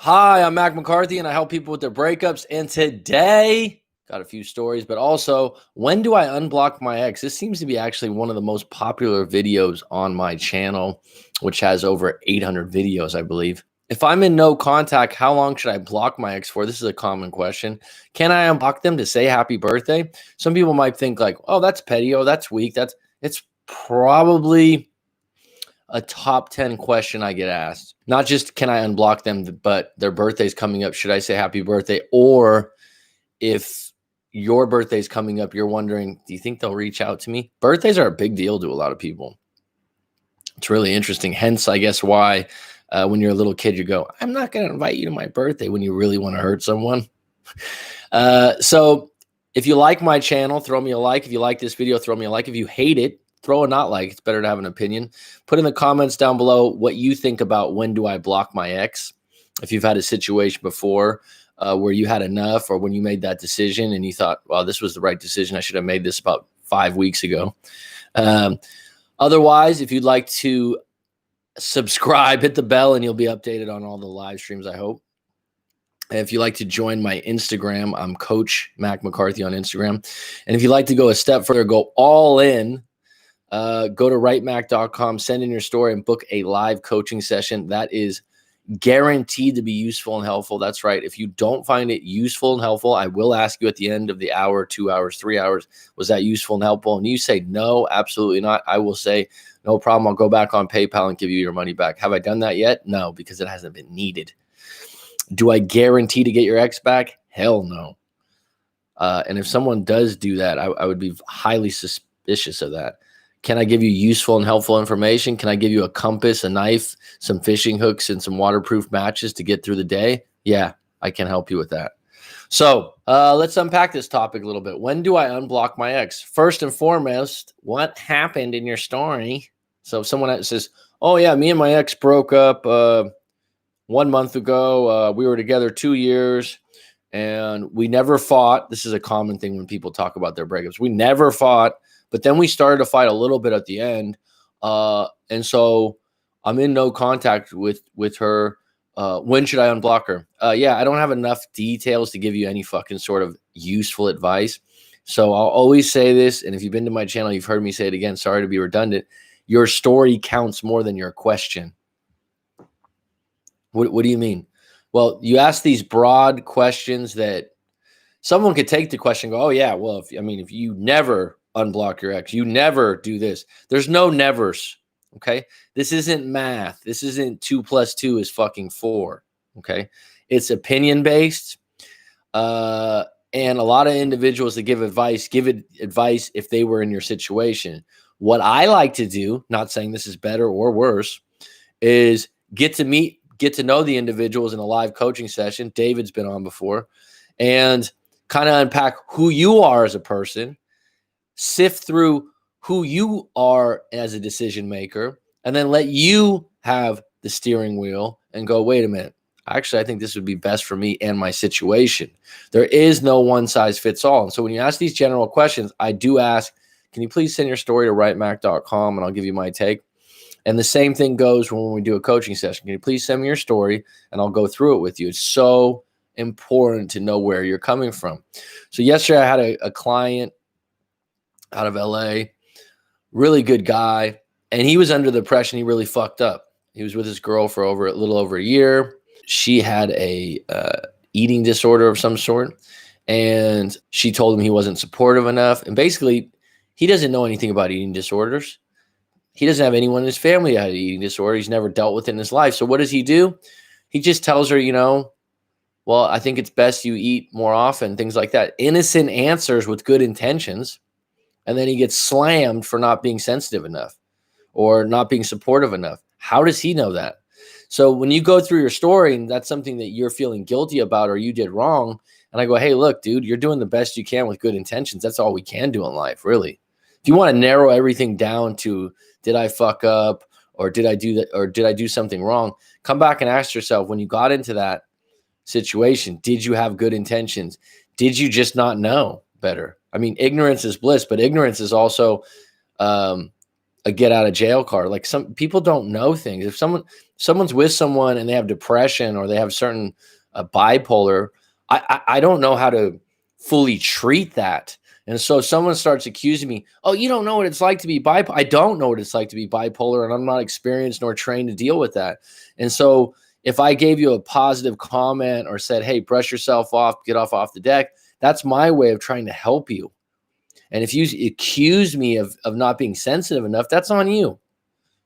Hi, I'm Mac McCarthy, and I help people with their breakups. And today, got a few stories, but also, when do I unblock my ex? This seems to be actually one of the most popular videos on my channel, which has over 800 videos, I believe. If I'm in no contact, how long should I block my ex for? This is a common question. Can I unblock them to say happy birthday? Some people might think like, oh, that's petty. Oh, that's weak. It's probably a top 10 question I get asked. Not just can I unblock them, but their birthday's coming up. Should I say happy birthday? Or if your birthday's coming up, you're wondering, do you think they'll reach out to me? Birthdays are a big deal to a lot of people. It's really interesting. Hence, I guess why when you're a little kid, you go, I'm not going to invite you to my birthday when you really want to hurt someone. So if you like my channel, throw me a like. If you like this video, throw me a like. If you hate it, throw a not like. It's better to have an opinion. Put in the comments down below what you think about when do I block my ex. If you've had a situation before where you had enough, or when you made that decision and you thought, well, this was the right decision. I should have made this about 5 weeks ago. Otherwise, if you'd like to subscribe, hit the bell, and you'll be updated on all the live streams, I hope. And if you'd like to join my Instagram, I'm Coach Mac McCarthy on Instagram. And if you'd like to go a step further, go all in, go to writemac.com, send in your story, and book a live coaching session. That is guaranteed to be useful and helpful. That's right. If you don't find it useful and helpful, I will ask you at the end of the hour, 2 hours, 3 hours, was that useful and helpful? And you say, no, absolutely not. I will say, no problem. I'll go back on PayPal and give you your money back. Have I done that yet? No, because it hasn't been needed. Do I guarantee to get your ex back? Hell no. And if someone does do that, I would be highly suspicious of that. Can I give you useful and helpful information? Can I give you a compass, a knife, some fishing hooks, and some waterproof matches to get through the day? Yeah, I can help you with that. So let's unpack this topic a little bit. When do I unblock my ex? First and foremost, what happened in your story? So if someone says, oh, yeah, me and my ex broke up 1 month ago. We were together 2 years, and we never fought. This is a common thing when people talk about their breakups. We never fought. But then we started to fight a little bit at the end. And so I'm in no contact with her. When should I unblock her? Yeah, I don't have enough details to give you any fucking sort of useful advice. So I'll always say this. And if you've been to my channel, you've heard me say it again. Sorry to be redundant. Your story counts more than your question. What do you mean? Well, you ask these broad questions that someone could take the question and go, oh, yeah, well, if you never unblock your ex, you never do this. There's no nevers. Okay. This isn't math. This isn't 2 + 2 is fucking 4. Okay. It's opinion based. And a lot of individuals that give advice if they were in your situation. What I like to do, not saying this is better or worse, is get to know the individuals in a live coaching session. David's been on before, and kind of unpack who you are as a person, sift through who you are as a decision maker, and then let you have the steering wheel and go, wait a minute. Actually, I think this would be best for me and my situation. There is no one size fits all. And so when you ask these general questions, I do ask, can you please send your story to writemac.com and I'll give you my take. And the same thing goes when we do a coaching session. Can you please send me your story and I'll go through it with you. It's so important to know where you're coming from. So yesterday I had a client out of LA, really good guy. And he was under the impression he really fucked up. He was with his girl for a little over a year. She had a eating disorder of some sort. And she told him he wasn't supportive enough. And basically, he doesn't know anything about eating disorders. He doesn't have anyone in his family that had an eating disorder. He's never dealt with it in his life. So what does he do? He just tells her, well, I think it's best you eat more often, things like that. Innocent answers with good intentions. And then he gets slammed for not being sensitive enough or not being supportive enough. How does he know that? So when you go through your story and that's something that you're feeling guilty about or you did wrong, and I go, hey, look, dude, you're doing the best you can with good intentions. That's all we can do in life, really. If you want to narrow everything down to, did I fuck up or did I do that or did I do something wrong? Come back and ask yourself, when you got into that situation, did you have good intentions? Did you just not know better? I mean, ignorance is bliss, but ignorance is also a get out of jail card. Like, some people don't know things. If someone's with someone and they have depression or they have certain bipolar, I don't know how to fully treat that. And so if someone starts accusing me, oh, you don't know what it's like to be bipolar. I don't know what it's like to be bipolar, and I'm not experienced nor trained to deal with that. And so if I gave you a positive comment or said, hey, brush yourself off, get off the deck, that's my way of trying to help you. And if you accuse me of not being sensitive enough, that's on you.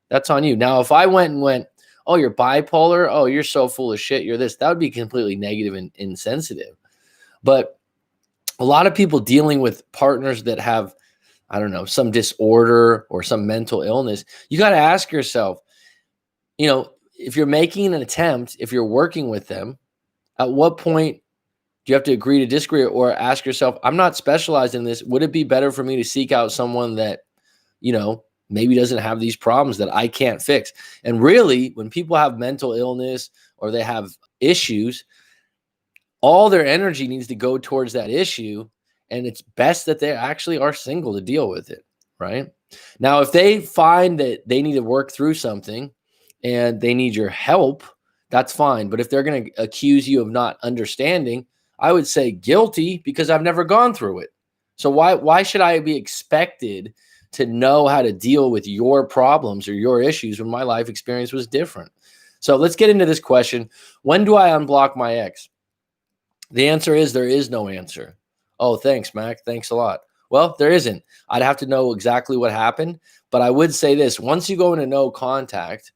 That's on you. Now, if I went, oh, you're bipolar, oh, you're so full of shit, you're this, that would be completely negative and insensitive. But a lot of people dealing with partners that have, I don't know, some disorder or some mental illness, you got to ask yourself, if you're making an attempt, if you're working with them, at what point do you have to agree to disagree, or ask yourself, I'm not specialized in this. Would it be better for me to seek out someone that, maybe doesn't have these problems that I can't fix? And really, when people have mental illness or they have issues, all their energy needs to go towards that issue. And it's best that they actually are single to deal with it, right? Now, if they find that they need to work through something and they need your help, that's fine. But if they're going to accuse you of not understanding, I would say guilty, because I've never gone through it. So why should I be expected to know how to deal with your problems or your issues when my life experience was different? So let's get into this question. When do I unblock my ex? The answer is there is no answer. Oh, thanks, Mac. Thanks a lot. Well, there isn't. I'd have to know exactly what happened. But I would say this. Once you go into no contact,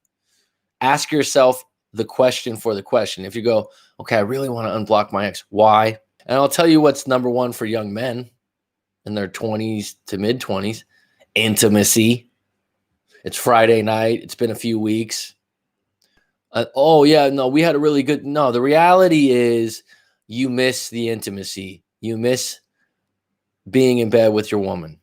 ask yourself the question for the question. If you go, okay, I really want to unblock my ex. Why? And I'll tell you what's number one for young men in their 20s to mid 20s: intimacy. It's Friday night. It's been a few weeks. Oh, yeah, no, we had a really good. No, the reality is you miss the intimacy. You miss being in bed with your woman.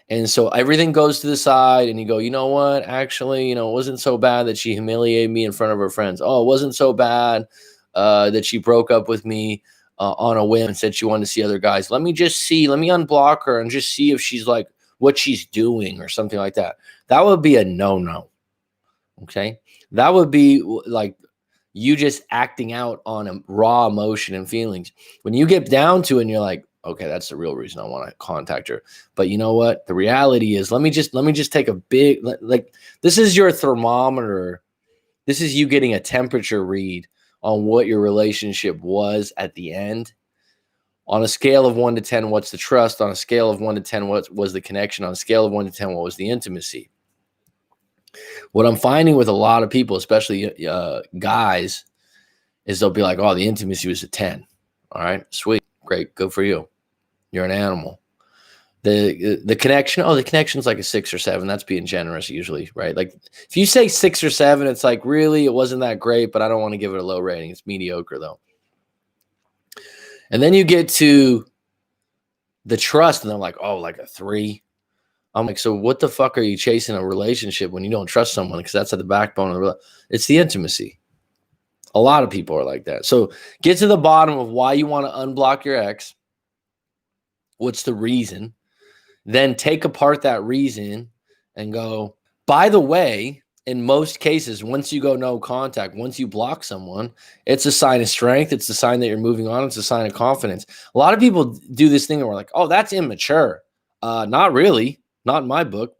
And so everything goes to the side and you go, you know what? Actually, it wasn't so bad that she humiliated me in front of her friends. Oh, it wasn't so bad that she broke up with me on a whim and said she wanted to see other guys. Let me unblock her and just see if she's like what she's doing or something like that. That would be a no-no. Okay. That would be like you just acting out on a raw emotion and feelings. When you get down to it and you're like, okay, that's the real reason I want to contact her. But you know what? The reality is, let me just take a big, like, this is your thermometer. This is you getting a temperature read on what your relationship was at the end. On a scale of 1 to 10, what's the trust? On a scale of 1 to 10, what was the connection? On a scale of 1 to 10, what was the intimacy? What I'm finding with a lot of people, especially guys, is they'll be like, oh, the intimacy was a 10. All right, sweet, great, good for you. You're an animal. The connection, the connection's like a 6 or 7. That's being generous usually, right? Like if you say 6 or 7, it's like, really, it wasn't that great, but I don't want to give it a low rating. It's mediocre though. And then you get to the trust and they're like, oh, like a 3. I'm like, so what the fuck are you chasing a relationship when you don't trust someone? Because that's at the backbone of the relationship. It's the intimacy. A lot of people are like that. So get to the bottom of why you want to unblock your ex. What's the reason? Then take apart that reason and go, by the way, in most cases, once you go no contact, once you block someone, it's a sign of strength. It's a sign that you're moving on. It's a sign of confidence. A lot of people do this thing and we're like, oh, that's immature. Not really. Not in my book.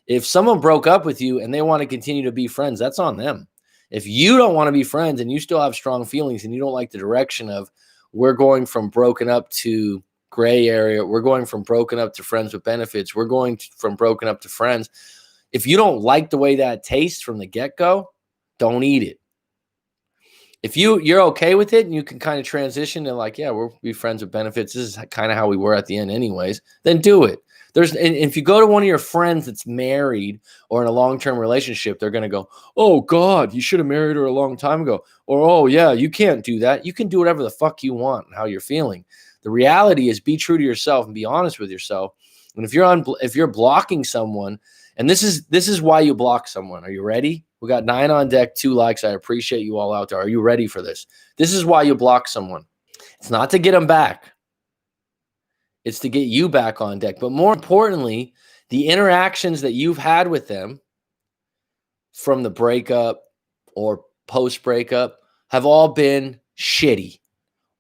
If someone broke up with you and they want to continue to be friends, that's on them. If you don't want to be friends and you still have strong feelings and you don't like the direction of we're going from broken up to gray area, we're going from broken up to friends with benefits, we're going from broken up to friends. If you don't like the way that tastes from the get-go, don't eat it. If you're okay with it and you can kind of transition to like, yeah, we'll be friends with benefits, this is kind of how we were at the end anyways, then do it. And if you go to one of your friends that's married or in a long-term relationship, they're going to go, oh, God, you should have married her a long time ago. Or, oh, yeah, you can't do that. You can do whatever the fuck you want and how you're feeling. The reality is be true to yourself and be honest with yourself. And if you're blocking someone, and this is why you block someone. Are you ready? We got 9 on deck, 2 likes. I appreciate you all out there. Are you ready for this? This is why you block someone. It's not to get them back. It's to get you back on deck. But more importantly, the interactions that you've had with them from the breakup or post breakup have all been shitty,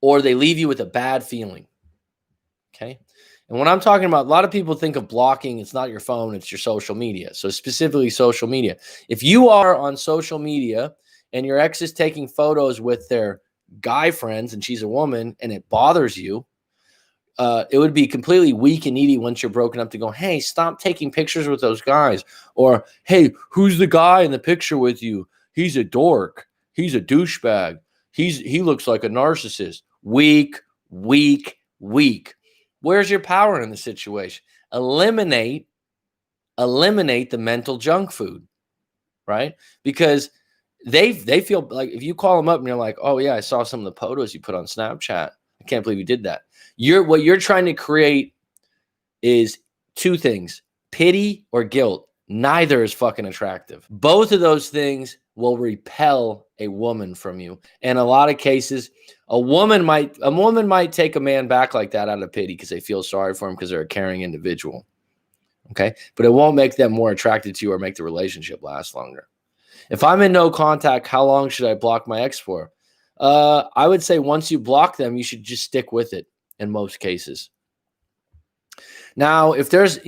or they leave you with a bad feeling. Okay. And when I'm talking about, a lot of people think of blocking, it's not your phone, it's your social media. So specifically social media. If you are on social media and your ex is taking photos with their guy friends and she's a woman and it bothers you, it would be completely weak and needy once you're broken up to go, hey, stop taking pictures with those guys. Or, hey, who's the guy in the picture with you? He's a dork. He's a douchebag. He looks like a narcissist. Weak, weak, weak. Where's your power in the situation? Eliminate the mental junk food, right? Because they feel like if you call them up and you're like, oh yeah, I saw some of the photos you put on Snapchat. I can't believe you did that. What you're trying to create is two things: pity or guilt. Neither is fucking attractive. Both of those things will repel a woman from you. In a lot of cases, a woman might take a man back like that out of pity because they feel sorry for him because they're a caring individual. Okay. But it won't make them more attracted to you or make the relationship last longer. If I'm in no contact, how long should I block my ex for? I would say once you block them, you should just stick with it in most cases. Now, if there's,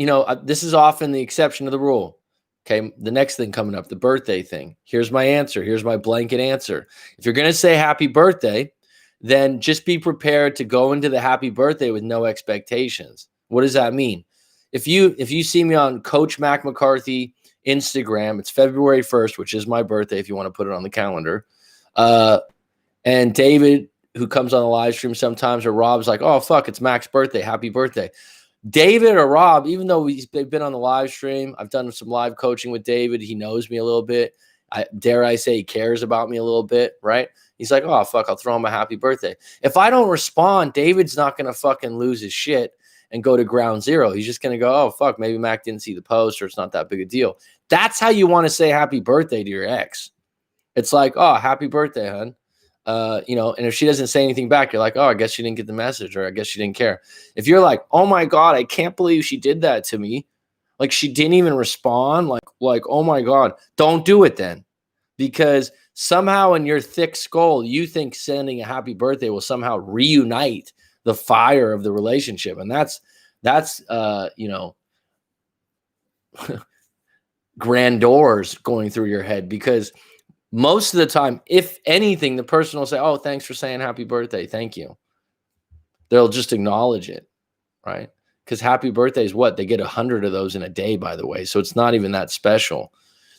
this is often the exception to the rule. Okay. The next thing coming up, the birthday thing. Here's my answer. Here's my blanket answer. If you're going to say happy birthday, then just be prepared to go into the happy birthday with no expectations. What does that mean? If you see me on Coach Mac McCarthy Instagram, it's February 1st, which is my birthday, if you want to put it on the calendar. And David, who comes on the live stream sometimes, or Rob's like, oh, fuck, it's Mac's birthday. Happy birthday. David or Rob, even though they've been on the live stream, I've done some live coaching with David. He knows me a little bit. Dare I say he cares about me a little bit, right? He's like, oh, fuck, I'll throw him a happy birthday. If I don't respond, David's not going to fucking lose his shit and go to ground zero. He's just going to go, oh, fuck, maybe Mac didn't see the post or it's not that big a deal. That's how you want to say happy birthday to your ex. It's like, oh, happy birthday, hon. And if she doesn't say anything back, you're like, oh, I guess she didn't get the message, or I guess she didn't care. If you're like, oh my God, I can't believe she did that to me. Like she didn't even respond. Like, oh my God, don't do it then. Because somehow in your thick skull, you think sending a happy birthday will somehow reunite the fire of the relationship. And that's grandeurs going through your head, because most of the time, if anything, the person will say, oh, thanks for saying happy birthday. Thank you. They'll just acknowledge it, right? Because happy birthday is what? They get 100 of those in a day, by the way. So it's not even that special.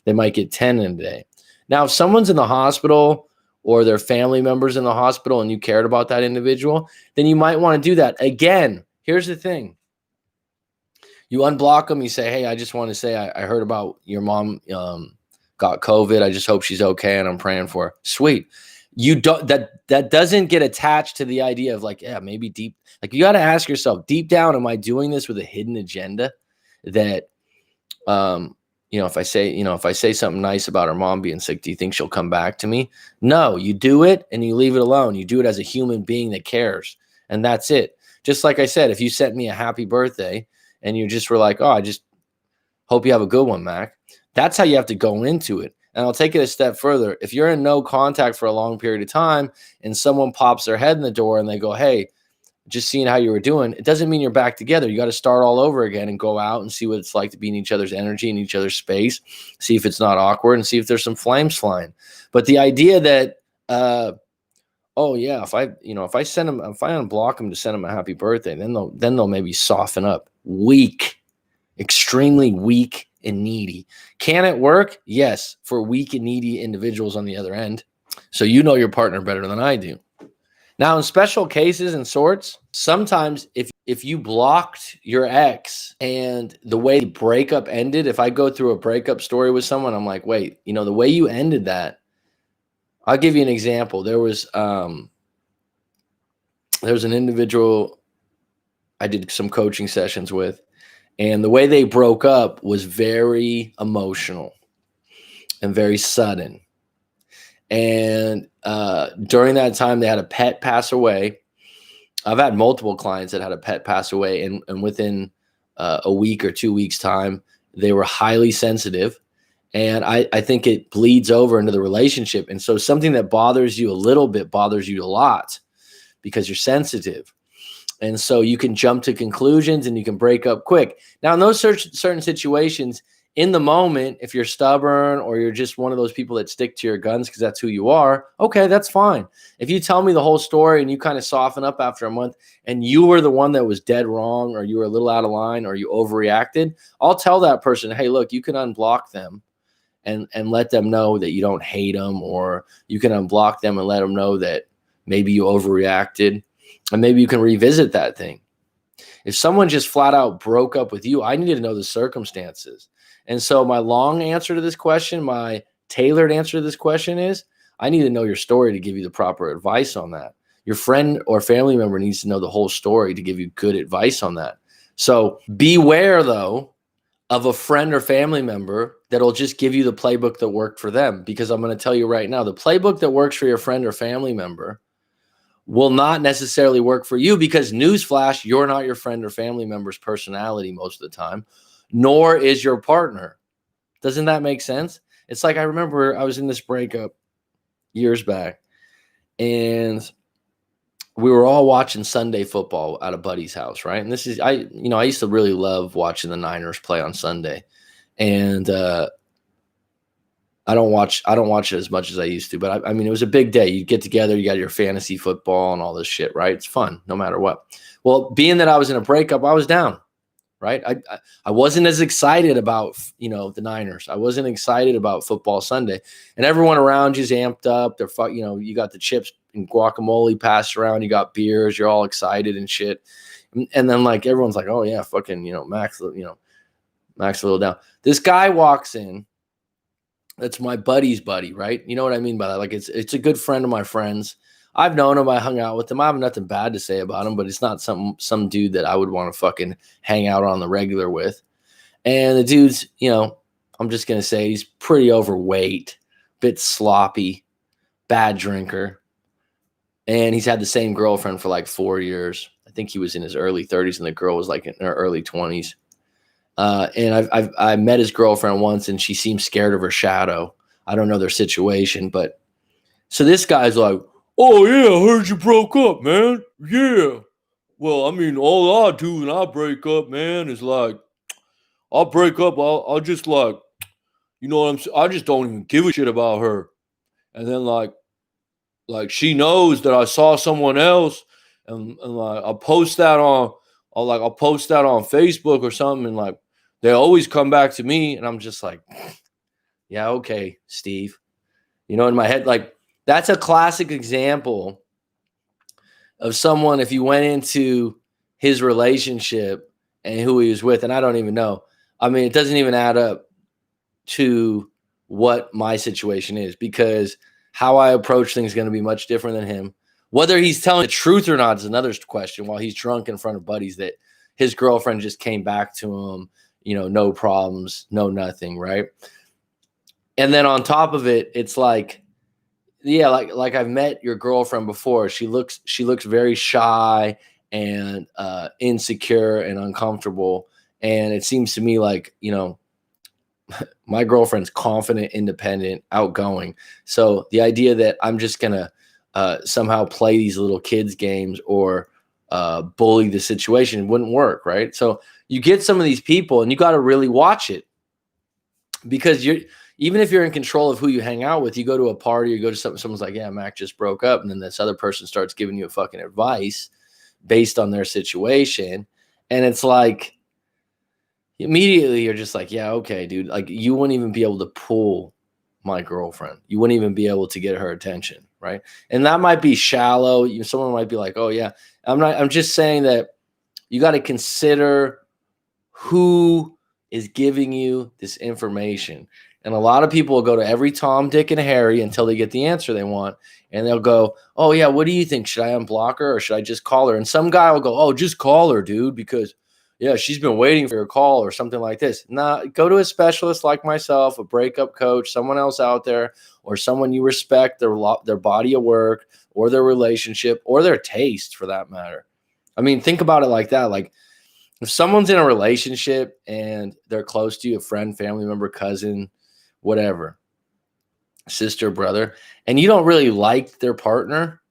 They might get 10 in a day. Now, if someone's in the hospital or their family members in the hospital and you cared about that individual, then you might want to do that. Again, here's the thing. You unblock them. You say, hey, I just want to say I heard about your mom got COVID. I just hope she's okay, and I'm praying for her. Sweet. You don't that doesn't get attached to the idea of like, yeah, maybe deep. Like you got to ask yourself deep down, am I doing this with a hidden agenda that if I say something nice about her mom being sick, do you think she'll come back to me? No, you do it and you leave it alone. You do it as a human being that cares, and that's it. Just like I said, if you sent me a happy birthday and you just were like, oh, I just hope you have a good one, Mac. That's how you have to go into it. And I'll take it a step further. If you're in no contact for a long period of time and someone pops their head in the door and they go, hey, just seeing how you were doing, it doesn't mean you're back together. You got to start all over again and go out and see what it's like to be in each other's energy, in each other's space, see if it's not awkward and see if there's some flames flying. But the idea that, if I unblock them to send them a happy birthday, then they'll maybe soften up. Weak, extremely weak and needy. Can it work? Yes, for weak and needy individuals on the other end. So you know your partner better than I do. Now, in special cases and sorts, sometimes if you blocked your ex and the way the breakup ended, if I go through a breakup story with someone, I'm like, wait, the way you ended that, I'll give you an example. There was an individual I did some coaching sessions with, and the way they broke up was very emotional and very sudden. And during that time, they had a pet pass away. I've had multiple clients that had a pet pass away, and within a week or 2 weeks' time, they were highly sensitive. And I think it bleeds over into the relationship. And so something that bothers you a little bit bothers you a lot because you're sensitive. And so you can jump to conclusions and you can break up quick. Now, in those certain situations, in the moment, if you're stubborn or you're just one of those people that stick to your guns because that's who you are, okay, that's fine. If you tell me the whole story and you kind of soften up after a month and you were the one that was dead wrong or you were a little out of line or you overreacted, I'll tell that person, hey, look, you can unblock them and let them know that you don't hate them, or you can unblock them and let them know that maybe you overreacted, and maybe you can revisit that thing. If someone just flat out broke up with you, I need to know the circumstances. And so my long answer to this question, my tailored answer to this question is, I need to know your story to give you the proper advice on that. Your friend or family member needs to know the whole story to give you good advice on that. So beware, though, of a friend or family member that'll just give you the playbook that worked for them. Because I'm going to tell you right now, the playbook that works for your friend or family member will not necessarily work for you, because newsflash, you're not your friend or family member's personality most of the time, nor is your partner. Doesn't that make sense? It's like, I remember I was in this breakup years back and we were all watching Sunday football at a buddy's house, right? And this is, I used to really love watching the Niners play on Sunday. And I don't watch it as much as I used to, but I mean, it was a big day. You get together, you got your fantasy football and all this shit, right? It's fun no matter what. Well, being that I was in a breakup, I was down, right? I wasn't as excited about, the Niners. I wasn't excited about football Sunday, and everyone around you's amped up. They're you got the chips and guacamole passed around. You got beers. You're all excited and shit. And then like, everyone's like, oh yeah, fucking, Max a little down. This guy walks in. That's my buddy's buddy, right? You know what I mean by that? Like, it's a good friend of my friends. I've known him. I hung out with him. I have nothing bad to say about him, but it's not some dude that I would want to fucking hang out on the regular with. And the dude's, I'm just going to say he's pretty overweight, bit sloppy, bad drinker. And he's had the same girlfriend for like 4 years. I think he was in his early 30s and the girl was like in her early 20s. And I met his girlfriend once and she seemed scared of her shadow. I don't know their situation, but so this guy's like, oh yeah, I heard you broke up, man. Yeah. Well, I mean, all I do when I break up, man, is like, I'll break up. I'll just like, you know what I'm saying? I just don't even give a shit about her. And then like she knows that I saw someone else, and like I'll post that on Facebook or something, and like they always come back to me, and I'm just like, yeah, okay, Steve. In my head, like, that's a classic example of someone, if you went into his relationship and who he was with, and I don't even know. I mean, it doesn't even add up to what my situation is, because how I approach things is going to be much different than him. Whether he's telling the truth or not is another question, while he's drunk in front of buddies that his girlfriend just came back to him, no problems, no nothing, right? And then on top of it, it's like, yeah, like I've met your girlfriend before. She looks very shy and insecure and uncomfortable. And it seems to me like, my girlfriend's confident, independent, outgoing. So the idea that I'm just going to somehow play these little kids games or bully the situation wouldn't work, right? So you get some of these people and you got to really watch it, because even if you're in control of who you hang out with, you go to a party, you go to someone's like, yeah, Mac just broke up. And then this other person starts giving you a fucking advice based on their situation. And it's like, immediately you're just like, yeah, okay, dude. Like, you wouldn't even be able to pull my girlfriend. You wouldn't even be able to get her attention, right? And that might be shallow. Someone might be like, oh yeah. I'm just saying that you got to consider who is giving you this information. And a lot of people will go to every Tom, Dick, and Harry until they get the answer they want. And they'll go, oh yeah, what do you think? Should I unblock her or should I just call her? And some guy will go, oh, just call her, dude, because yeah, she's been waiting for your call or something like this. Nah, go to a specialist like myself, a breakup coach, someone else out there, or someone you respect their body of work or their relationship or their taste, for that matter. I mean, think about it like that. Like, if someone's in a relationship and they're close to you, a friend, family member, cousin, whatever, sister, brother, and you don't really like their partner,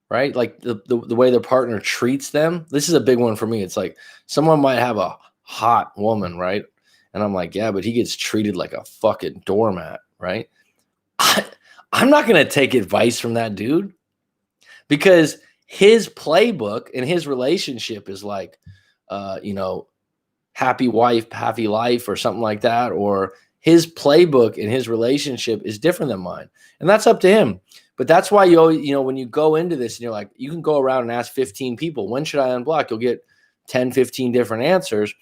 right? Like the way their partner treats them. This is a big one for me. It's like someone might have a hot woman, right? And I'm like, yeah, but he gets treated like a fucking doormat, right? I'm not going to take advice from that dude because his playbook and his relationship is like, happy wife, happy life or something like that. Or his playbook and his relationship is different than mine. And that's up to him. But that's why you always, when you go into this and you're like, you can go around and ask 15 people, when should I unblock? You'll get 10, 15 different answers.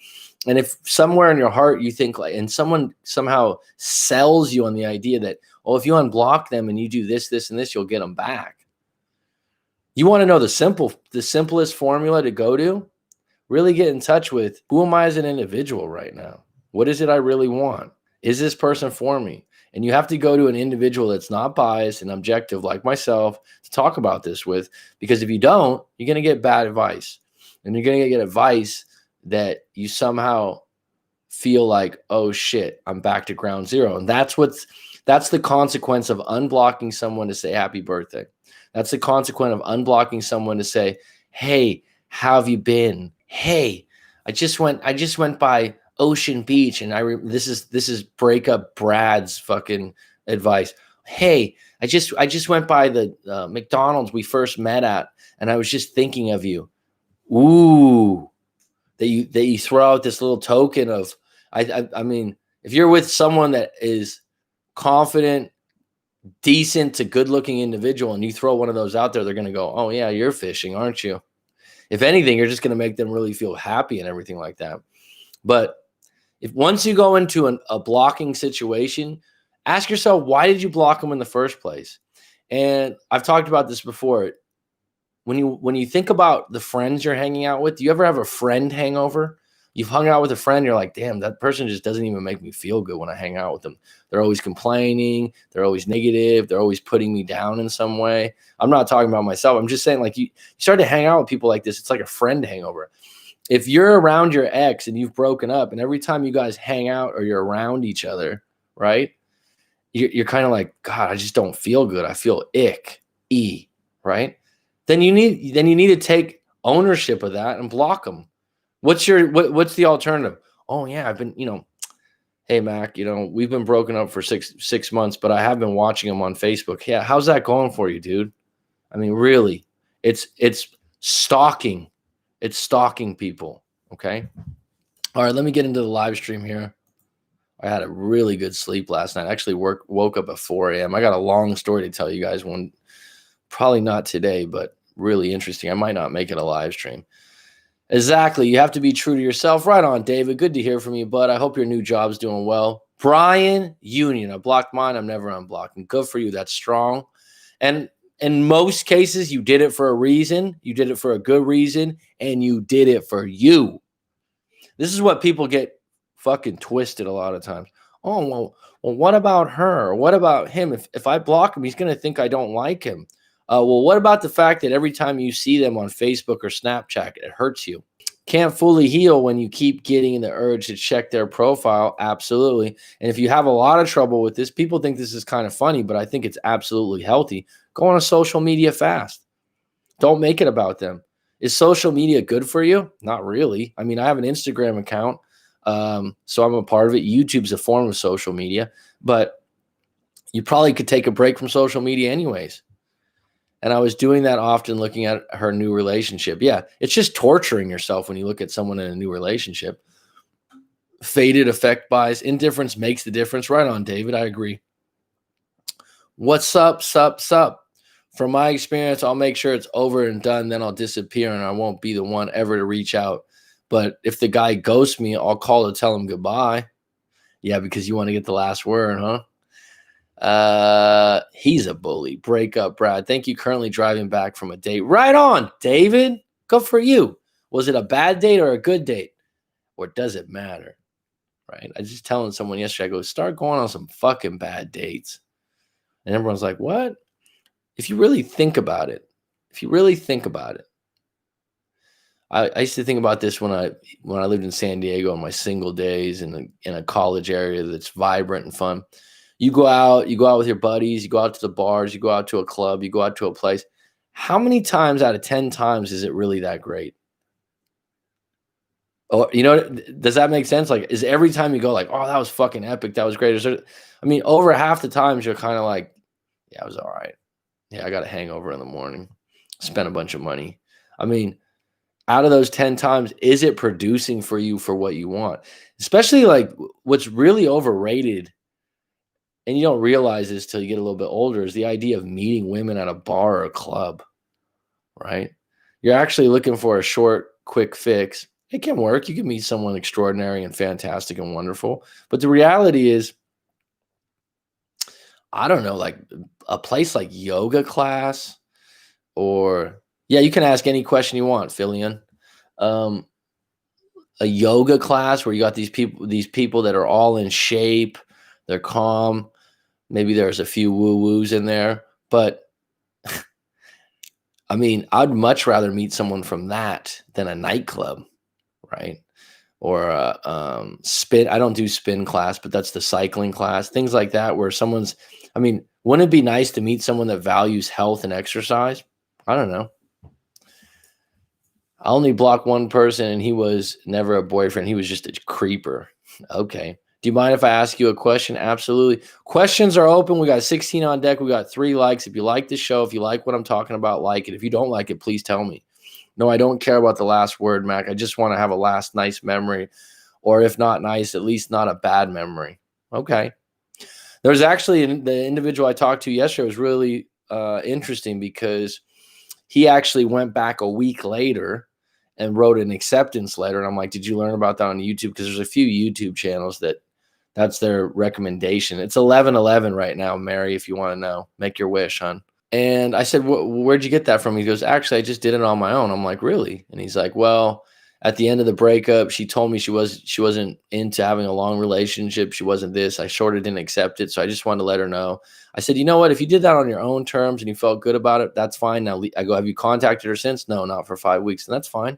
And if somewhere in your heart you think like, and someone somehow sells you on the idea that, oh, if you unblock them and you do this, this, and this, you'll get them back. You want to know the simplest formula to go to? Really get in touch with, who am I as an individual right now? What is it I really want? Is this person for me? And you have to go to an individual that's not biased and objective like myself to talk about this with, because if you don't, you're going to get bad advice. And you're going to get advice that you somehow feel like, oh shit, I'm back to ground zero. And that's the consequence of unblocking someone to say happy birthday. That's the consequence of unblocking someone to say, hey, how have you been? Hey, I just went by Ocean Beach and this is breakup Brad's fucking advice. Hey, I just went by the McDonald's we first met at, and I was just thinking of you. Ooh, that you throw out this little token of, I mean, if you're with someone that is confident, decent to good looking individual, and you throw one of those out there, they're going to go, oh yeah, you're fishing, aren't you? If anything, you're just going to make them really feel happy and everything like that. But if once you go into a blocking situation, ask yourself, why did you block them in the first place? And I've talked about this before. When you think about the friends you're hanging out with, do you ever have a friend hangover? You've hung out with a friend, you're like, damn, that person just doesn't even make me feel good when I hang out with them. They're always complaining. They're always negative. They're always putting me down in some way. I'm not talking about myself. I'm just saying, like, you start to hang out with people like this. It's like a friend hangover. If you're around your ex and you've broken up, and every time you guys hang out or you're around each other, right, you're kind of like, God, I just don't feel good. I feel right? Then you need to take ownership of that and block them. What's the alternative? Oh yeah, I've been, hey Mac, we've been broken up for six months, but I have been watching him on Facebook. Yeah, how's that going for you, dude? I mean, really, it's stalking. It's stalking people. Okay. All right, let me get into the live stream here. I had a really good sleep last night. I actually woke up at 4 a.m. I got a long story to tell you guys. One, probably not today, but really interesting. I might not make it a live stream. Exactly. You have to be true to yourself. Right on, David. Good to hear from you, bud. I hope your new job's doing well. Brian Union. I blocked mine. I'm never unblocking. Good for you. That's strong. And in most cases, you did it for a reason. You did it for a good reason. And you did it for you. This is what people get fucking twisted a lot of times. Oh, well, what about her? Or what about him? If I block him, he's going to think I don't like him. Well, what about the fact that every time you see them on Facebook or Snapchat, it hurts you? Can't fully heal when you keep getting the urge to check their profile. Absolutely. And if you have a lot of trouble with this, people think this is kind of funny, but I think it's absolutely healthy. Go on a social media fast. Don't make it about them. Is social media good for you? Not really. I mean, I have an Instagram account, so I'm a part of it. YouTube's a form of social media, but you probably could take a break from social media anyways. And I was doing that often, looking at her new relationship. Yeah, it's just torturing yourself when you look at someone in a new relationship. Faded effect bias. Indifference makes the difference. Right on, David. I agree. What's up, sup? From my experience, I'll make sure it's over and done. Then I'll disappear and I won't be the one ever to reach out. But if the guy ghosts me, I'll call to tell him goodbye. Yeah, because you want to get the last word, huh? He's a bully. Break up, Brad. Thank you. Currently driving back from a date. Right on, David. Good for you. Was it a bad date or a good date? Or does it matter? Right? I was just telling someone yesterday, I go, start going on some fucking bad dates. And everyone's like, what? If you really think about it, I used to think about this when I lived in San Diego on my single days in a college area that's vibrant and fun. you go out with your buddies, you go out to the bars, you go out to a club, you go out to a place. How many times out of 10 times is it really that great? Oh, does that make sense? Like, is every time you go like, oh, that was fucking epic, that was great? I mean, over half the times you're kind of like, yeah, it was all right. Yeah, I got a hangover in the morning, spent a bunch of money. I mean, out of those 10 times, is it producing for you for what you want? Especially like what's really overrated, and you don't realize this till you get a little bit older, is the idea of meeting women at a bar or a club, right? You're actually looking for a short, quick fix. It can work. You can meet someone extraordinary and fantastic and wonderful. But the reality is, I don't know, like a place like yoga class, or yeah, you can ask any question you want, Fillion. Um, a yoga class where you got these people that are all in shape, they're calm. Maybe there's a few woo-woos in there, but I mean, I'd much rather meet someone from that than a nightclub, right? Or a spin. I don't do spin class, but that's the cycling class, things like that, where I mean, wouldn't it be nice to meet someone that values health and exercise? I don't know. I only blocked one person and he was never a boyfriend. He was just a creeper. Okay. Do you mind if I ask you a question? Absolutely. Questions are open. We got 16 on deck. We got 3 likes. If you like the show, if you like what I'm talking about, like it. If you don't like it, please tell me. No, I don't care about the last word, Mac. I just want to have a last nice memory, or if not nice, at least not a bad memory. Okay. There's actually the individual I talked to yesterday was really interesting, because he actually went back a week later and wrote an acceptance letter. And I'm like, did you learn about that on YouTube? Because there's a few YouTube channels that's their recommendation. It's 11:11 right now, Mary, if you want to know. Make your wish, hon. And I said, where'd you get that from? He goes, actually, I just did it on my own. I'm like, really? And he's like, well, at the end of the breakup, she told me she wasn't into having a long relationship. She wasn't this. I sort of didn't accept it. So I just wanted to let her know. I said, you know what? If you did that on your own terms and you felt good about it, that's fine. Now I go, have you contacted her since? No, not for 5 weeks. And that's fine.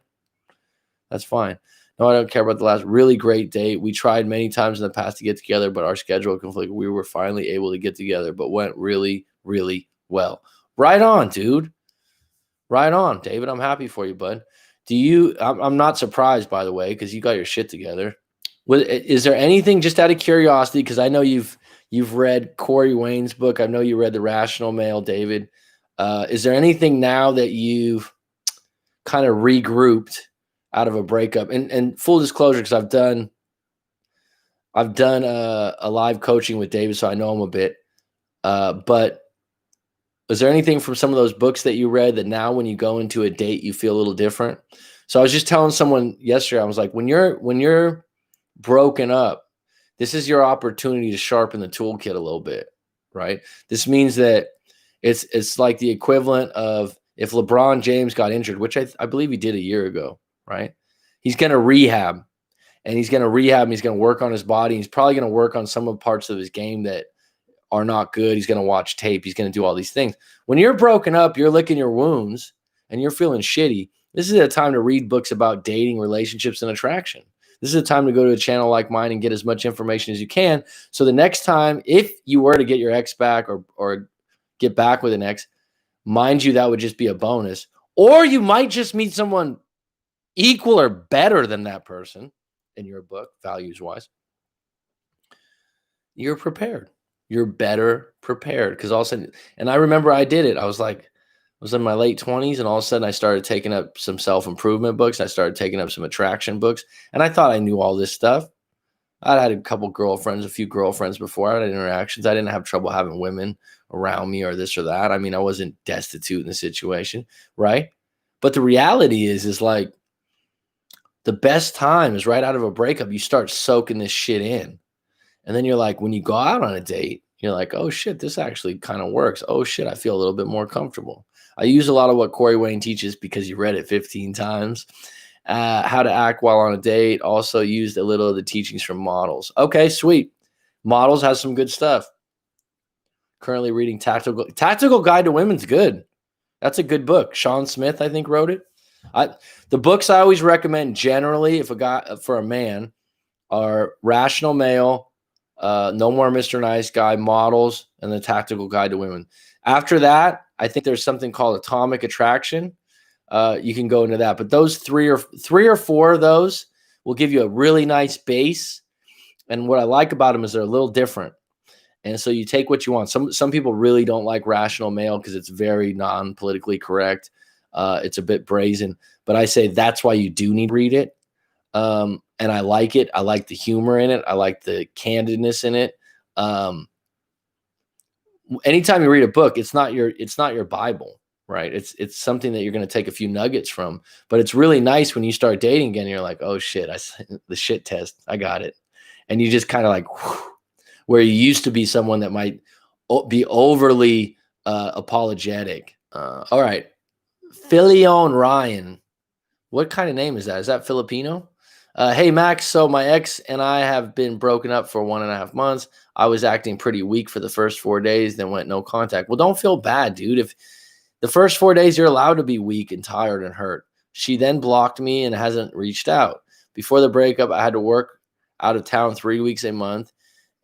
That's fine. No, I don't care about the last really great date. We tried many times in the past to get together, but our schedule conflicted. We were finally able to get together, but went really, really well. Right on, dude. Right on, David. I'm happy for you, bud. I'm not surprised, by the way, because you got your shit together. Is there anything, just out of curiosity, because I know you've read Corey Wayne's book. I know you read The Rational Male, David. Is there anything now that you've kind of regrouped out of a breakup? And full disclosure, because I've done a live coaching with David, so I know him a bit. But is there anything from some of those books that you read that now when you go into a date, you feel a little different? So I was just telling someone yesterday, I was like, when you're broken up, this is your opportunity to sharpen the toolkit a little bit, right? This means that it's like the equivalent of if LeBron James got injured, which I believe he did a year ago, right? He's going to rehab, and he's going to work on his body. He's probably going to work on some of the parts of his game that are not good. He's going to watch tape. He's going to do all these things. When you're broken up, you're licking your wounds and you're feeling shitty. This is a time to read books about dating, relationships, and attraction. This is a time to go to a channel like mine and get as much information as you can. So the next time, if you were to get your ex back or get back with an ex, mind you, that would just be a bonus. Or you might just meet someone equal or better than that person in your book, values-wise. You're prepared. You're better prepared, because all of a sudden, and I remember I did it. I was in my late 20s, and all of a sudden I started taking up some self-improvement books. I started taking up some attraction books, and I thought I knew all this stuff. I'd had a few girlfriends before. I had interactions. I didn't have trouble having women around me or this or that. I mean, I wasn't destitute in the situation, right? But the reality is like the best time is right out of a breakup. You start soaking this shit in. And then you're like, when you go out on a date, you're like, oh shit, this actually kind of works. Oh shit, I feel a little bit more comfortable. I use a lot of what Corey Wayne teaches because you read it 15 times. How to act while on a date. Also used a little of the teachings from Models. Okay, sweet. Models has some good stuff. Currently reading Tactical Guide to Women's good. That's a good book. Sean Smith, I think, wrote it. The books I always recommend generally for a man are Rational Male, No More Mr. Nice Guy, Models, and The Tactical Guide to Women. After that, I think there's something called Atomic Attraction. You can go into that, but those three or four of those will give you a really nice base. And what I like about them is they're a little different. And so you take what you want. Some people really don't like Rational Male because it's very non-politically correct. It's a bit brazen, but I say that's why you do need to read it. And I like it. I like the humor in it. I like the candidness in it. Anytime you read a book, it's not your Bible, right? It's something that you're going to take a few nuggets from, but it's really nice when you start dating again. You're like, oh shit, the shit test. I got it. And you just kind of like, whew, where you used to be someone that might be overly apologetic. All right. Filion Ryan. What kind of name is that? Is that Filipino? Hey, Max. So my ex and I have been broken up for 1.5 months. I was acting pretty weak for the first 4 days, then went no contact. Well, don't feel bad, dude. If the first 4 days you're allowed to be weak and tired and hurt. She then blocked me and hasn't reached out. Before the breakup, I had to work out of town 3 weeks a month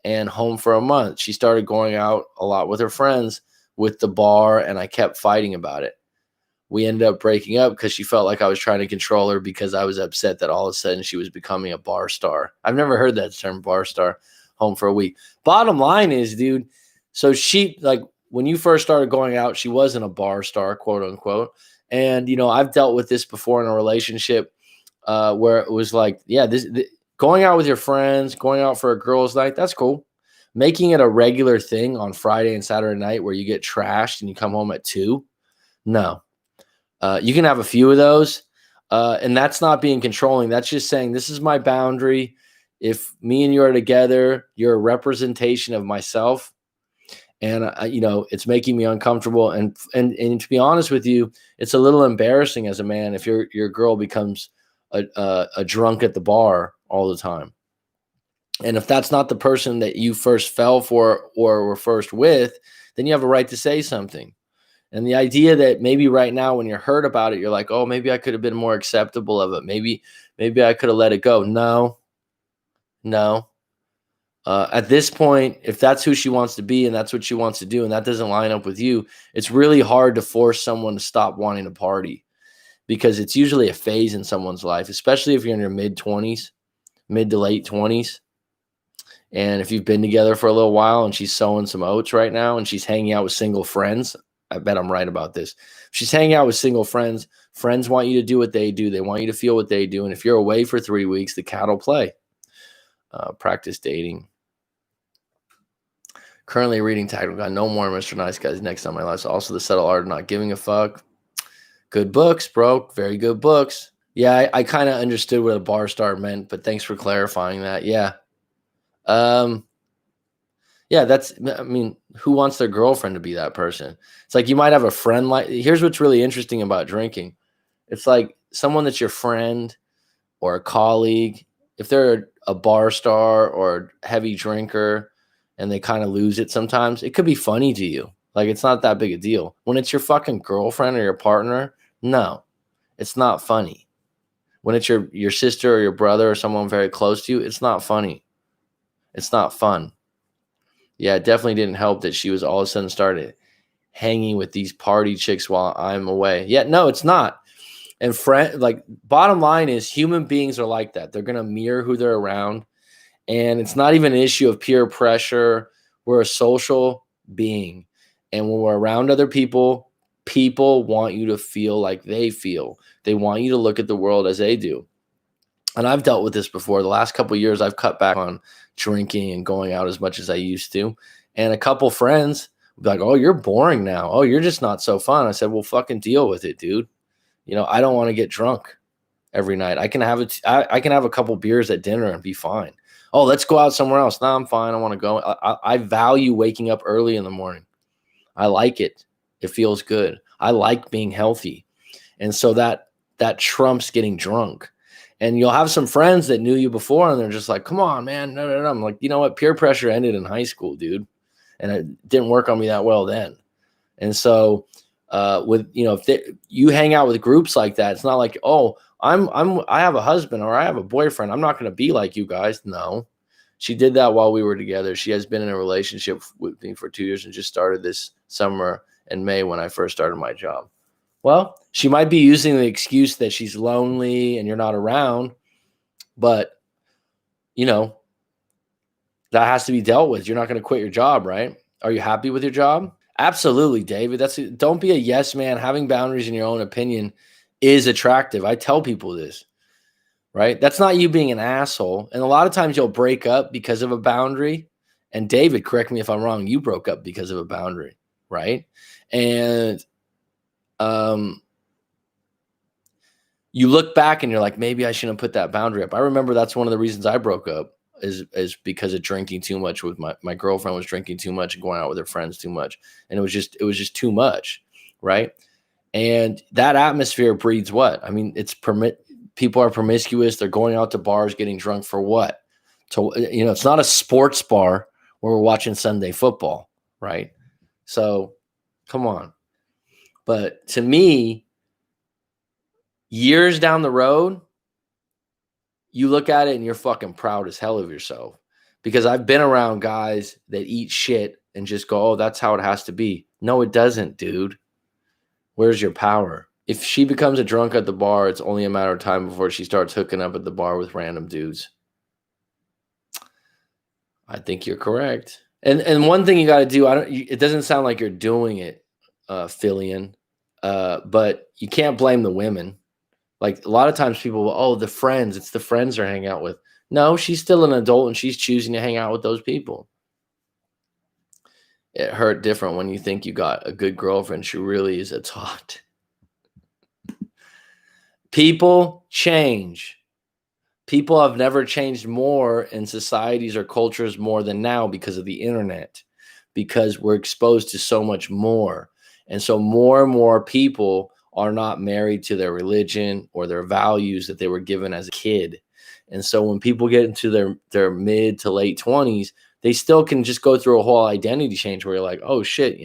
and home for a month. She started going out a lot with her friends with the bar, and I kept fighting about it. We ended up breaking up because she felt like I was trying to control her because I was upset that all of a sudden she was becoming a bar star. I've never heard that term, bar star, home for a week. Bottom line is, dude, so she, like, when you first started going out, she wasn't a bar star, quote unquote. And, you know, I've dealt with this before in a relationship where it was like, yeah, going out with your friends, going out for a girls' night, that's cool. Making it a regular thing on Friday and Saturday night where you get trashed and you come home at 2, no. You can have a few of those, and that's not being controlling. That's just saying, this is my boundary. If me and you are together, you're a representation of myself, and you know, it's making me uncomfortable. And to be honest with you, it's a little embarrassing as a man if your girl becomes a drunk at the bar all the time. And if that's not the person that you first fell for or were first with, then you have a right to say something. And the idea that maybe right now when you're hurt about it, you're like, oh, maybe I could have been more acceptable of it. Maybe I could have let it go. No. At this point, if that's who she wants to be and that's what she wants to do, and that doesn't line up with you, it's really hard to force someone to stop wanting to party because it's usually a phase in someone's life, especially if you're in your mid to late 20s. And if you've been together for a little while and she's sowing some oats right now and she's hanging out with single friends, I bet I'm right about this. If she's hanging out with single friends. Friends want you to do what they do. They want you to feel what they do. And if you're away for 3 weeks, the cat'll play. Practice dating. Currently reading Tactical Guide, No More Mr. Nice Guys, Next on My List. Also, The Subtle Art of Not Giving a Fuck. Good books, bro. Very good books. Yeah, I kind of understood what a bar star meant, but thanks for clarifying that. Yeah. Yeah, I mean, who wants their girlfriend to be that person? It's like you might have a friend here's what's really interesting about drinking. It's like someone that's your friend or a colleague, if they're a bar star or a heavy drinker and they kind of lose it sometimes, it could be funny to you. Like, it's not that big a deal. When it's your fucking girlfriend or your partner, no, it's not funny. When it's your sister or your brother or someone very close to you, it's not funny. It's not fun. Yeah, it definitely didn't help that she was all of a sudden started hanging with these party chicks while I'm away. Yeah, no, it's not. And bottom line is human beings are like that. They're going to mirror who they're around. And it's not even an issue of peer pressure. We're a social being. And when we're around other people, people want you to feel like they feel. They want you to look at the world as they do. And I've dealt with this before. The last couple of years, I've cut back on drinking and going out as much as I used to. And a couple friends would be like, oh, you're boring now. Oh, you're just not so fun. I said, well, fucking deal with it, dude. You know, I don't want to get drunk every night. I can have I can have a couple beers at dinner and be fine. Oh, let's go out somewhere else. No, I'm fine. I want to go. I value waking up early in the morning. I like it. It feels good. I like being healthy. And so that trumps getting drunk. And you'll have some friends that knew you before and they're just like, come on, man. No. I'm like, you know what? Peer pressure ended in high school, dude. And it didn't work on me that well then. And so if you hang out with groups like that, it's not like, oh, I have a husband or I have a boyfriend. I'm not going to be like you guys. No, She did that while we were together. She has been in a relationship with me for 2 years and just started this summer in May when I first started my job. Well, she might be using the excuse that she's lonely and you're not around, but you know, that has to be dealt with. You're not going to quit your job, right? Are you happy with your job? Absolutely, David. Don't be a yes man. Having boundaries in your own opinion is attractive. I tell people this, right? That's not you being an asshole. And a lot of times you'll break up because of a boundary. And David, correct me if I'm wrong, you broke up because of a boundary, right? And you look back and you're like, maybe I shouldn't put that boundary up. I remember that's one of the reasons I broke up is because of drinking too much with my girlfriend was drinking too much and going out with her friends too much. And it was just too much. Right. And that atmosphere breeds what? I mean, people are promiscuous. They're going out to bars, getting drunk for what? So, it's not a sports bar where we're watching Sunday football. Right. So come on. But to me, years down the road, you look at it and you're fucking proud as hell of yourself, because I've been around guys that eat shit and just go, oh, that's how it has to be. No, it doesn't, dude. Where's your power? If she becomes a drunk at the bar, it's only a matter of time before she starts hooking up at the bar with random dudes. I think you're correct. And one thing you got to do, it doesn't sound like you're doing it, Fillion, but you can't blame the women. Like a lot of times people will, oh, it's the friends they're hanging out with. No, she's still an adult and she's choosing to hang out with those people. It hurt different when you think you got a good girlfriend. She really is a tot. People change. People have never changed more in societies or cultures more than now because of the internet, because we're exposed to so much more. And so more and more people are not married to their religion or their values that they were given as a kid. And so when people get into their mid to late 20s, they still can just go through a whole identity change where you're like, oh shit,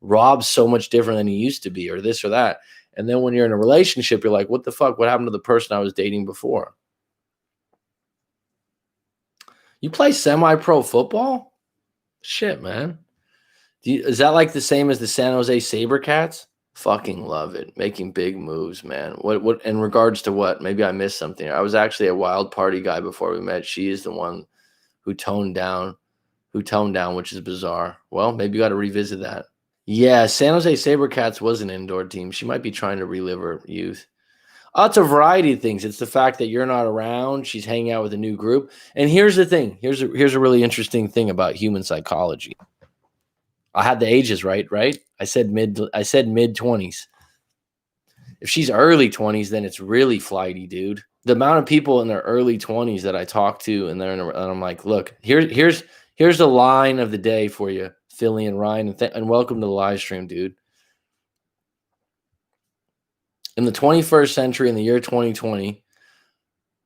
Rob's so much different than he used to be, or this or that. And then when you're in a relationship, you're like, what the fuck? What happened to the person I was dating before? You play semi-pro football? Shit, man. Is that like the same as the San Jose SaberCats? Fucking love it. Making big moves, man. What in regards to what? Maybe I missed something. I was actually a wild party guy before we met. She is the one who toned down, which is bizarre. Well, maybe you got to revisit that. Yeah, San Jose SaberCats was an indoor team. She might be trying to relive her youth. It's a variety of things. It's the fact that you're not around. She's hanging out with a new group. And here's the thing. Here's a really interesting thing about human psychology. I had the ages right? I said mid 20s. If she's early 20s, then it's really flighty, dude. The amount of people in their early 20s that I talk to, and I'm like, look, here's the line of the day for you, Philly and Ryan, and welcome to the live stream, dude. In the 21st century, in the year 2020,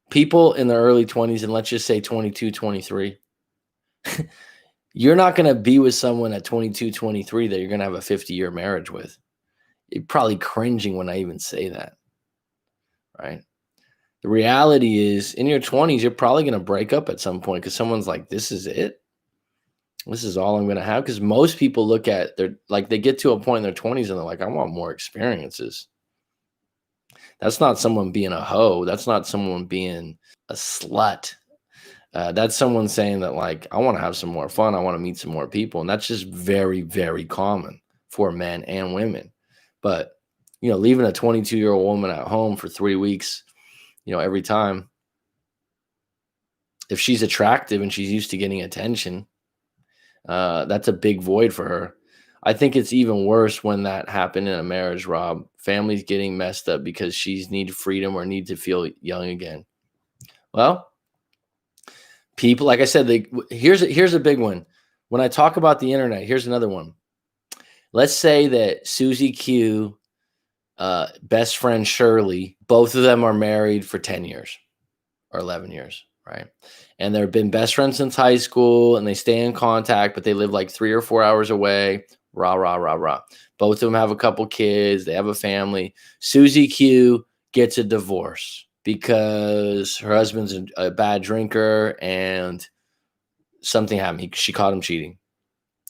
people in their early 20s, and let's just say 22, 23, you're not going to be with someone at 22, 23 that you're going to have a 50-year marriage with. You're probably cringing when I even say that, right? The reality is, in your 20s, you're probably going to break up at some point because someone's like, this is it. This is all I'm going to have. Because most people look at they get to a point in their 20s and they're like, I want more experiences. That's not someone being a hoe. That's not someone being a slut. That's someone saying that, like, I want to have some more fun. I want to meet some more people. And that's just very, very common for men and women. But, leaving a 22-year-old woman at home for 3 weeks, every time, if she's attractive and she's used to getting attention, that's a big void for her. I think it's even worse when that happened in a marriage, Rob. Families getting messed up because she's need freedom or need to feel young again. Well, people, like I said, here's a big one. When I talk about the internet, here's another one. Let's say that Susie Q, best friend Shirley, both of them are married for 10 years or 11 years, right? And they've been best friends since high school and they stay in contact, but they live like 3 or 4 hours away. Rah, rah, rah, rah. Both of them have a couple kids. They have a family. Susie Q gets a divorce because her husband's a bad drinker and something happened. She caught him cheating.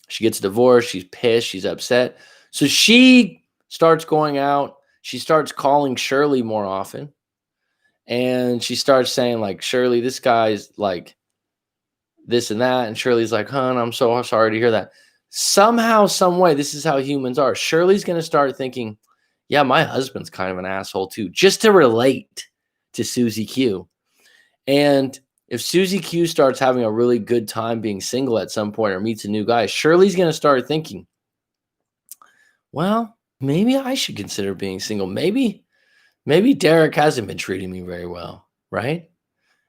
She gets divorced. She's pissed. She's upset. So she starts going out. She starts calling Shirley more often. And she starts saying, like, Shirley, this guy's like this and that. And Shirley's like, hon, I'm so sorry to hear that. Somehow, some way, this is how humans are. Shirley's going to start thinking, yeah, my husband's kind of an asshole too, just to relate to Susie Q. And if Susie Q starts having a really good time being single at some point or meets a new guy, Shirley's going to start thinking, well, maybe I should consider being single. Maybe Derek hasn't been treating me very well, right?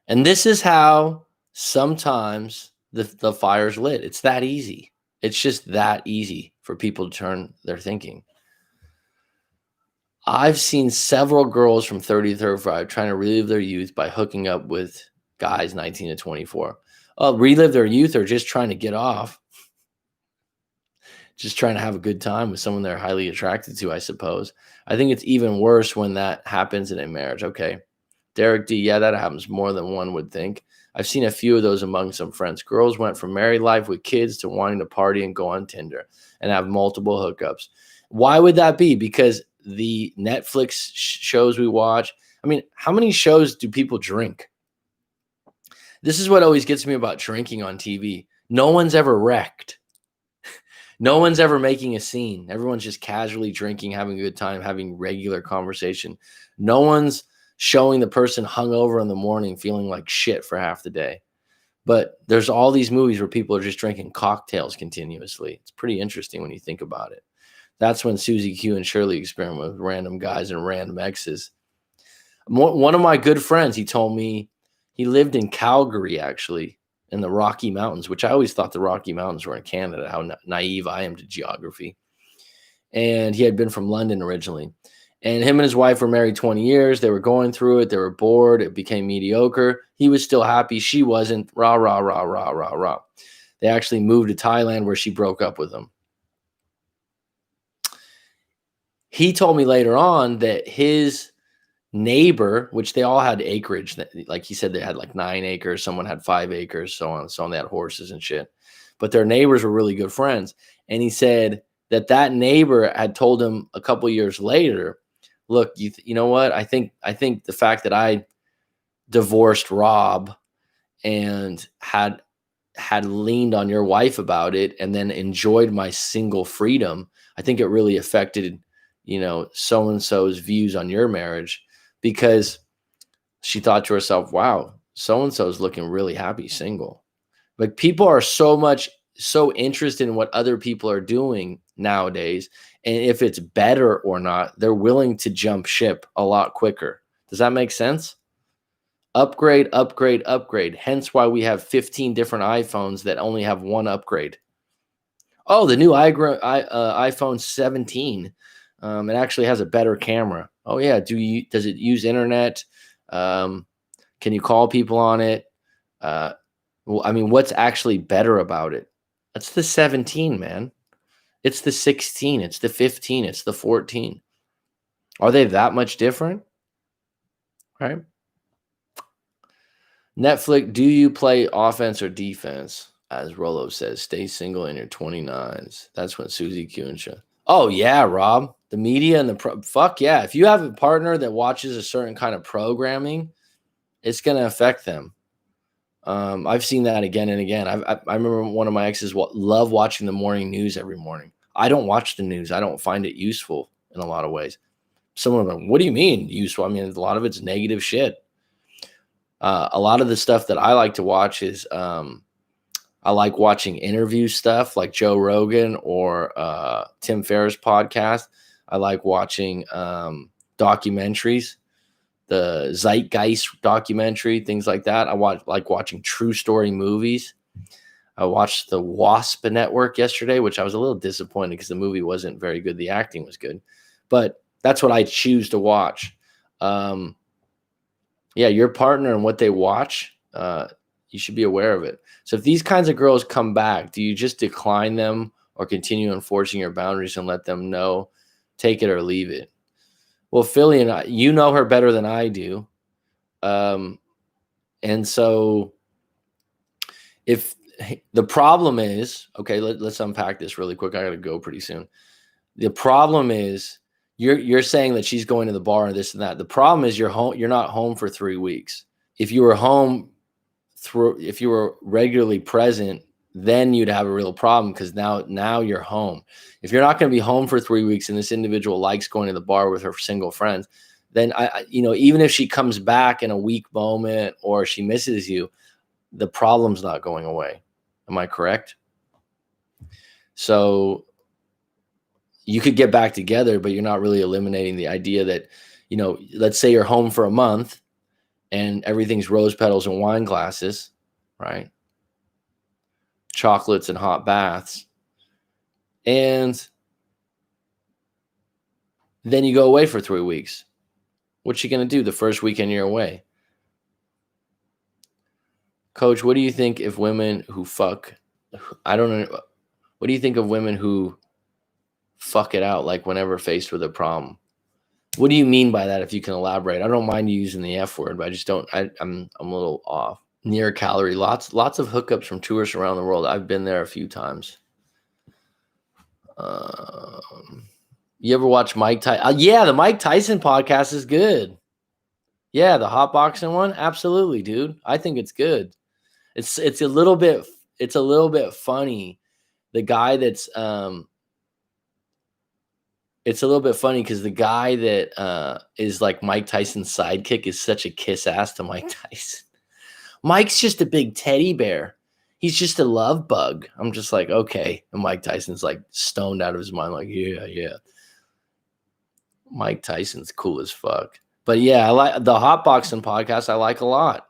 And this is how sometimes the fire's lit. It's that easy. It's just that easy for people to turn their thinking. I've seen several girls from 30 to 35 trying to relive their youth by hooking up with guys 19 to 24. Relive their youth or just trying to get off. Just trying to have a good time with someone they're highly attracted to, I suppose. I think it's even worse when that happens in a marriage. Okay. Derek D, yeah, that happens more than one would think. I've seen a few of those among some friends. Girls went from married life with kids to wanting to party and go on Tinder and have multiple hookups. Why would that be? Because the Netflix shows we watch. I mean, how many shows do people drink? This is what always gets me about drinking on TV. No one's ever wrecked. No one's ever making a scene. Everyone's just casually drinking, having a good time, having regular conversation. No one's showing the person hungover in the morning feeling like shit for half the day. But there's all these movies where people are just drinking cocktails continuously. It's pretty interesting when you think about it. That's when Susie Q and Shirley experiment with random guys and random exes. One of my good friends, he told me he lived in Calgary, actually, in the Rocky Mountains, which I always thought the Rocky Mountains were in Canada, how naive I am to geography. And he had been from London originally. And him and his wife were married 20 years. They were going through it. They were bored. It became mediocre. He was still happy. She wasn't. Rah, rah, rah, rah, rah, rah. They actually moved to Thailand where she broke up with him. He told me later on that his neighbor, which they all had acreage, like he said, they had like 9 acres. Someone had 5 acres, so on and so on. They had horses and shit. But their neighbors were really good friends. And he said that neighbor had told him a couple years later, look, you know what? I think the fact that I divorced Rob and had leaned on your wife about it and then enjoyed my single freedom, I think it really affected, so-and-so's views on your marriage, because she thought to herself, wow, so-and-so's looking really happy single. Like, people are so interested in what other people are doing nowadays. And if it's better or not, they're willing to jump ship a lot quicker. Does that make sense? Upgrade, upgrade, upgrade. Hence why we have 15 different iPhones that only have one upgrade. Oh, the new iPhone 17. It actually has a better camera. Oh yeah. Does it use internet? Can you call people on it? What's actually better about it? That's the 17, man. It's the 16. It's the 15. It's the 14. Are they that much different? Right? Netflix, do you play offense or defense? As Rolo says, stay single in your 29s. That's when Susie Q and shit. Oh, yeah, Rob. The media and fuck yeah. If you have a partner that watches a certain kind of programming, it's going to affect them. I've seen that again and again. I remember one of my exes love watching the morning news every morning. I don't watch the news. I don't find it useful in a lot of ways. Someone like, what do you mean useful? I mean, a lot of it's negative shit. A lot of the stuff that I like to watch is I like watching interview stuff like Joe Rogan or Tim Ferriss podcast. I like watching documentaries, the Zeitgeist documentary, things like that. I like watching true story movies. I watched the Wasp Network yesterday, which I was a little disappointed because the movie wasn't very good. The acting was good, but that's what I choose to watch. Yeah, your partner and what they watch, you should be aware of it. So if these kinds of girls come back, do you just decline them or continue enforcing your boundaries and let them know, take it or leave it? Well, Philly and I, you know her better than I do. And so if the problem is, okay, let's unpack this really quick. I got to go pretty soon. The problem is you're saying that she's going to the bar and this and that. The problem is you're not home for 3 weeks. If you were home if you were regularly present, then you'd have a real problem, because now you're home. If you're not going to be home for 3 weeks and this individual likes going to the bar with her single friends, then even if she comes back in a weak moment or she misses you, the problem's not going away. Am I correct? So you could get back together, but you're not really eliminating the idea that, let's say you're home for a month and everything's rose petals and wine glasses, right? Chocolates and hot baths. And then you go away for 3 weeks. What's she going to do the first weekend you're away? Coach, what do you think if women who fuck, I don't know. What do you think of women who fuck it out, like whenever faced with a problem? What do you mean by that? If you can elaborate. I don't mind you using the F word, but I just don't, I'm a little off. Near calorie, lots of hookups from tourists around the world. I've been there a few times. You ever watch Mike Tyson? Yeah, the Mike Tyson podcast is good. Yeah, the hot boxing one, absolutely, dude. I think it's good. It's a little bit funny. The guy that's it's a little bit funny because the guy that is like Mike Tyson's sidekick is such a kiss ass to Mike Tyson. Mike's just a big teddy bear. He's just a love bug. I'm just like, okay. And Mike Tyson's like stoned out of his mind, like, yeah. Mike Tyson's cool as fuck. But yeah, I like the hot boxing podcast. I like a lot.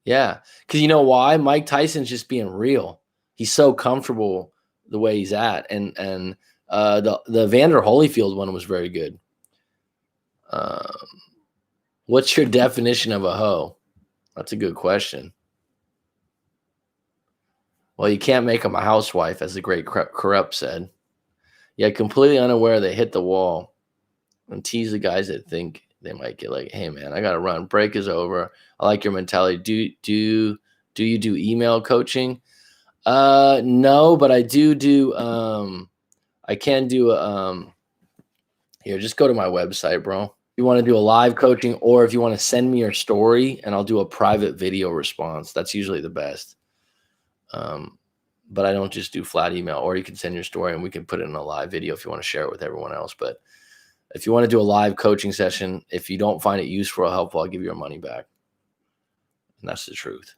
Yeah. Because you know why? Mike Tyson's just being real. He's so comfortable the way he's at. And the Vander Holyfield one was very good. What's your definition of a hoe? That's a good question. Well, you can't make them a housewife, as the great Corrupt said. Yeah, completely unaware they hit the wall, and tease the guys that think they might get like, hey man, I gotta run. Break is over. I like your mentality. Do you do email coaching? No, but I do I can do here, just go to my website, bro. If you want to do a live coaching, or if you want to send me your story and I'll do a private video response. That's usually the best. But I don't just do flat email, or you can send your story and we can put it in a live video if you want to share it with everyone else. But if you want to do a live coaching session, if you don't find it useful or helpful, I'll give you your money back. And that's the truth.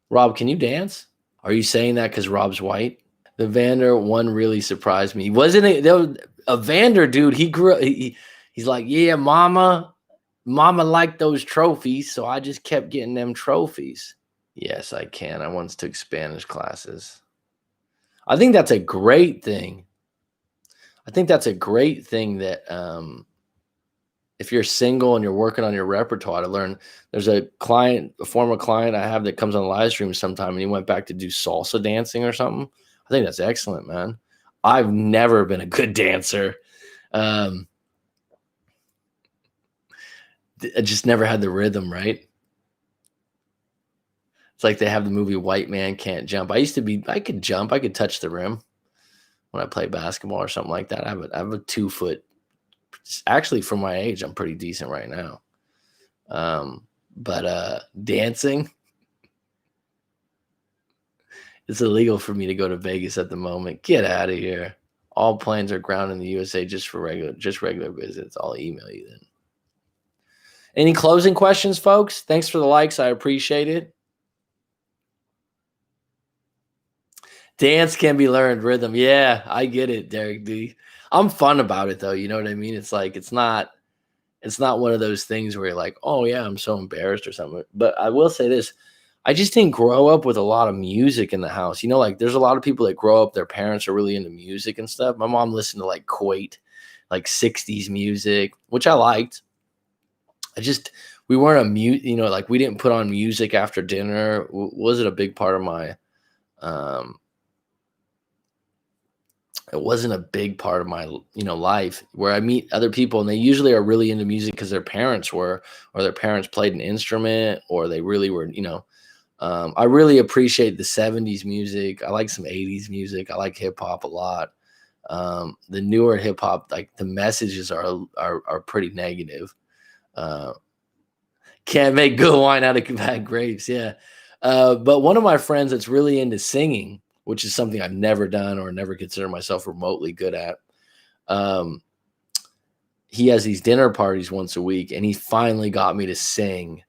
Rob, can you dance? Are you saying that because Rob's white? The Vander one really surprised me. Wasn't it? There was a Vander dude. He grew up. He's like, yeah, mama liked those trophies, so I just kept getting them trophies. Yes, I can. I once took Spanish classes. I think that's a great thing. I think that's a great thing that if you're single and you're working on your repertoire to learn. There's a former client I have that comes on live stream sometime, and he went back to do salsa dancing or something. I think that's excellent, man. I've never been a good dancer. I just never had the rhythm, right? It's like they have the movie White Man Can't Jump. I could jump. I could touch the rim when I play basketball or something like that. I have a 2 foot. Actually, for my age, I'm pretty decent right now. But dancing, it's illegal for me to go to Vegas at the moment. Get out of here. All planes are grounded in the USA just regular visits. I'll email you then. Any closing questions, folks? Thanks for the likes. I appreciate it. Dance can be learned. Rhythm. Yeah, I get it, Derek D. I'm fun about it, though. You know what I mean? It's like, it's not one of those things where you're like, oh, yeah, I'm so embarrassed or something. But I will say this. I just didn't grow up with a lot of music in the house. You know, like there's a lot of people that grow up, their parents are really into music and stuff. My mom listened to like Quake, like 60s music, which I liked. We weren't like we didn't put on music after dinner. Wasn't a big part of my, it wasn't a big part of my, life, where I meet other people and they usually are really into music because their parents were, or their parents played an instrument, or they really were, I really appreciate the 70s music. I like some 80s music. I like hip hop a lot. The newer hip hop, like the messages are pretty negative. Uh, can't make good wine out of bad grapes. Yeah. But one of my friends that's really into singing, which is something I've never done or never consider myself remotely good at. Um, he has these dinner parties once a week, and he finally got me to sing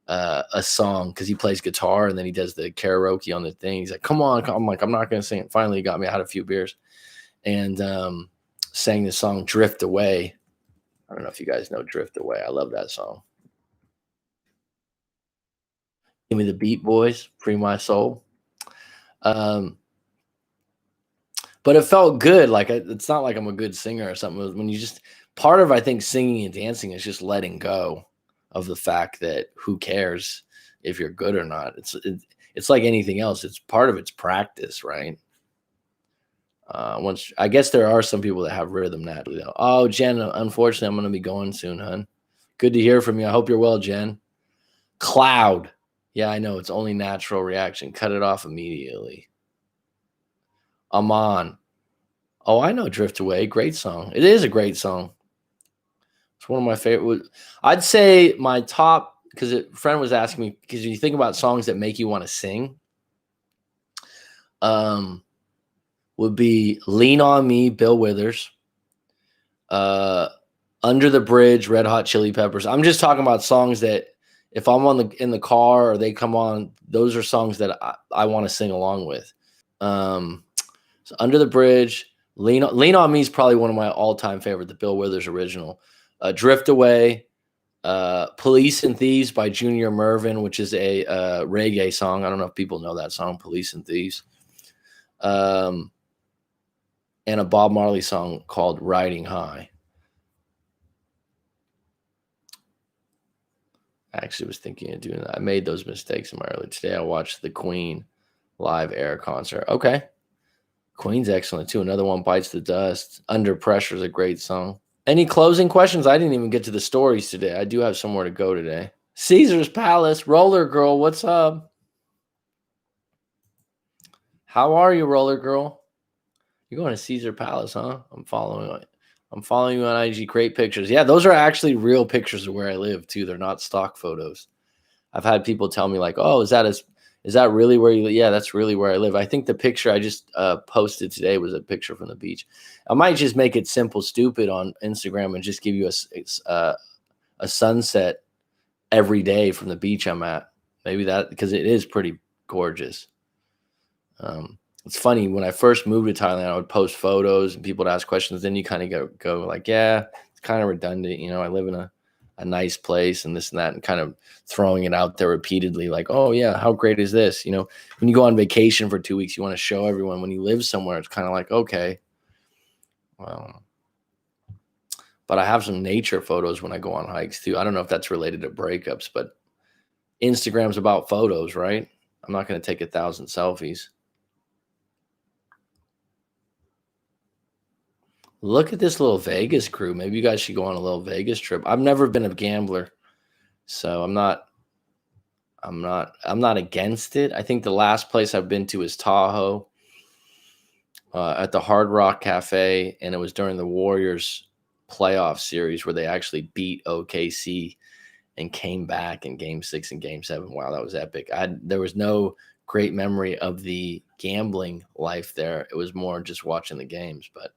a song because he plays guitar and then he does the karaoke on the thing. He's like, "Come on!" I'm like, "I'm not gonna sing it." Finally, he got me. I had a few beers and sang the song "Drift Away." I don't know if you guys know "Drift Away." I love that song. Give me the beat, boys. Free my soul. Um, but it felt good. Like it's not like I'm a good singer or something. It was when you just part of I think singing and dancing is just letting go of the fact that who cares if you're good or not. It's like anything else. It's part of its practice, right? Once I guess there are some people that have rhythm naturally though. Oh, Jen, unfortunately, I'm going to be going soon, hun. Good to hear from you. I hope you're well, Jen. Cloud. Yeah, I know. It's only natural reaction. Cut it off immediately. Amon. Oh, I know Drift Away. Great song. It is a great song. It's one of my favorite. I'd say my top, because a friend was asking me, because you think about songs that make you want to sing, um, would be Lean on Me, Bill Withers, uh, Under the Bridge, Red Hot Chili Peppers. I'm just talking about songs that if I'm in the car or they come on, those are songs that I want to sing along with. Um, so Under the Bridge, Lean on Me is probably one of my all time favorite, the Bill Withers original. Drift Away, Police and Thieves by Junior Murvin, which is a reggae song. I don't know if people know that song, Police and Thieves. And a Bob Marley song called Riding High. I actually was thinking of doing that. I made those mistakes in my early today. I watched the Queen live air concert. Okay. Queen's excellent too. Another one, Bites the Dust. Under Pressure is a great song. Any closing questions? I didn't even get to the stories today. I do have somewhere to go today. Caesar's Palace, Roller Girl, what's up? How are you, Roller Girl? You're going to Caesar Palace, huh? I'm following you on IG. Great pictures. Yeah, those are actually real pictures of where I live too. They're not stock photos. I've had people tell me like, "Oh, is that really where you live?" Yeah, that's really where I live. I think the picture I just posted today was a picture from the beach. I might just make it simple, stupid on Instagram and just give you a sunset every day from the beach I'm at. Maybe that because it is pretty gorgeous. It's funny when I first moved to Thailand, I would post photos and people would ask questions. Then you kind of go like, yeah, it's kind of redundant. I live in a nice place and this and that, and kind of throwing it out there repeatedly, like, oh yeah, how great is this? When you go on vacation for 2 weeks, you want to show everyone. When you live somewhere, it's kind of like, okay, well, but I have some nature photos when I go on hikes too. I don't know if that's related to breakups, but Instagram's about photos, right? I'm not going to take 1,000 selfies. Look at this little Vegas crew. Maybe you guys should go on a little Vegas trip. I've never been a gambler, so I'm not against it. I think the last place I've been to is Tahoe, at the Hard Rock Cafe, and it was during the Warriors playoff series where they actually beat OKC and came back in Game 6 and Game 7. Wow, that was epic. There was no great memory of the gambling life there. It was more just watching the games, but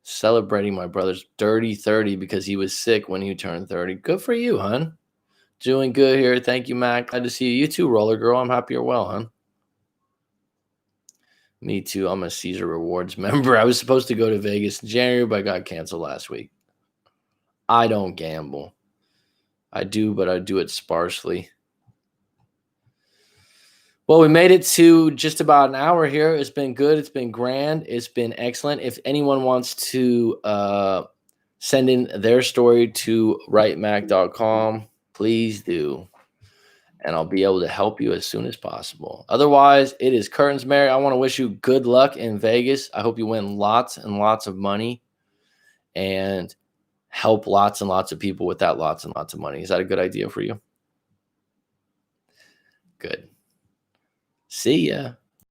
celebrating my brother's dirty 30 because he was sick when he turned 30. Good for you, hon. Doing good here. Thank you, Mac. Glad to see you. You too, Roller Girl. I'm happy you're well, hon. Me too. I'm a Caesar Rewards member. I was supposed to go to Vegas in January, but I got canceled last week. I don't gamble. I do, but I do it sparsely. Well, we made it to just about an hour here. It's been good. It's been grand. It's been excellent. If anyone wants to send in their story to writemac.com, please do. And I'll be able to help you as soon as possible. Otherwise, it is Curtains Mary. I want to wish you good luck in Vegas. I hope you win lots and lots of money and help lots and lots of people with that lots and lots of money. Is that a good idea for you? Good. See ya.